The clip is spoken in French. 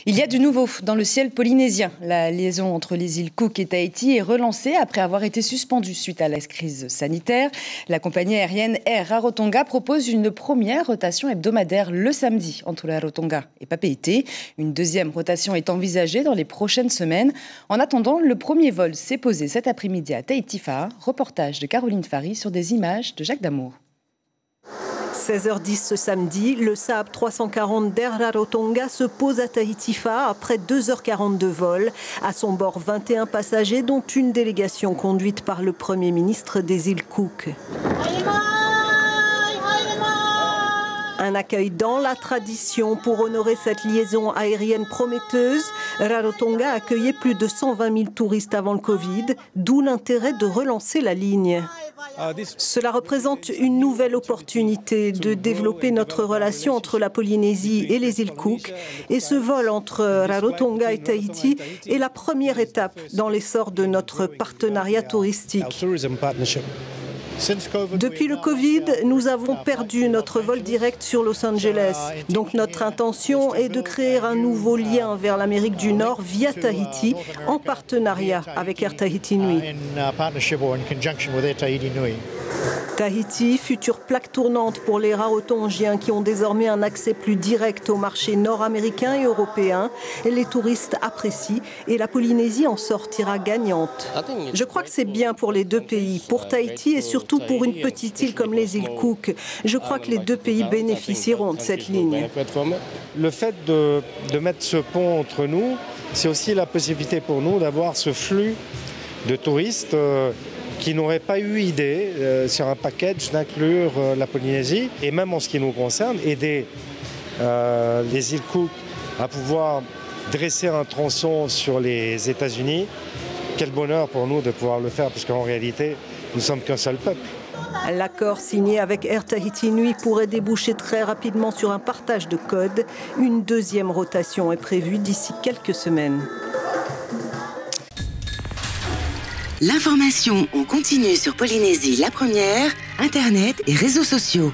Il y a du nouveau dans le ciel polynésien. La liaison entre les îles Cook et Tahiti est relancée après avoir été suspendue suite à la crise sanitaire. La compagnie aérienne Air Rarotonga propose une première rotation hebdomadaire le samedi entre Rarotonga et Papeete. Une deuxième rotation est envisagée dans les prochaines semaines. En attendant, le premier vol s'est posé cet après-midi à Tahiti Fa'a. Reportage de Caroline Fary sur des images de Jacques Damour. 16h10 ce samedi, le Saab 340 d'Air Rarotonga se pose à Tahiti Fa'a après 2h40 de vol. À son bord, 21 passagers, dont une délégation conduite par le Premier ministre des îles Cook. Un accueil dans la tradition pour honorer cette liaison aérienne prometteuse. Rarotonga a accueilli plus de 120 000 touristes avant le Covid, d'où l'intérêt de relancer la ligne. Cela représente une nouvelle opportunité de développer notre relation entre la Polynésie et les îles Cook. Et ce vol entre Rarotonga et Tahiti est la première étape dans l'essor de notre partenariat touristique. Depuis le Covid, nous avons perdu notre vol direct sur Los Angeles. Donc notre intention est de créer un nouveau lien vers l'Amérique du Nord via Tahiti en partenariat avec Air Tahiti Nui. Tahiti, future plaque tournante pour les Rarotongiens qui ont désormais un accès plus direct au marché nord-américain et européen. Les touristes apprécient et la Polynésie en sortira gagnante. Je crois que c'est bien pour les deux pays, pour Tahiti et surtout pour une petite île comme les îles Cook. Je crois que les deux pays bénéficieront de cette ligne. Le fait de mettre ce pont entre nous, c'est aussi la possibilité pour nous d'avoir ce flux de touristes qui n'auraient pas eu idée sur un package d'inclure la Polynésie et même en ce qui nous concerne, aider les îles Cook à pouvoir dresser un tronçon sur les États-Unis. Quel bonheur pour nous de pouvoir le faire, parce qu'en réalité, nous ne sommes qu'un seul peuple. L'accord signé avec Air Tahiti Nui pourrait déboucher très rapidement sur un partage de codes. Une deuxième rotation est prévue d'ici quelques semaines. L'information en continu sur Polynésie la première, Internet et réseaux sociaux.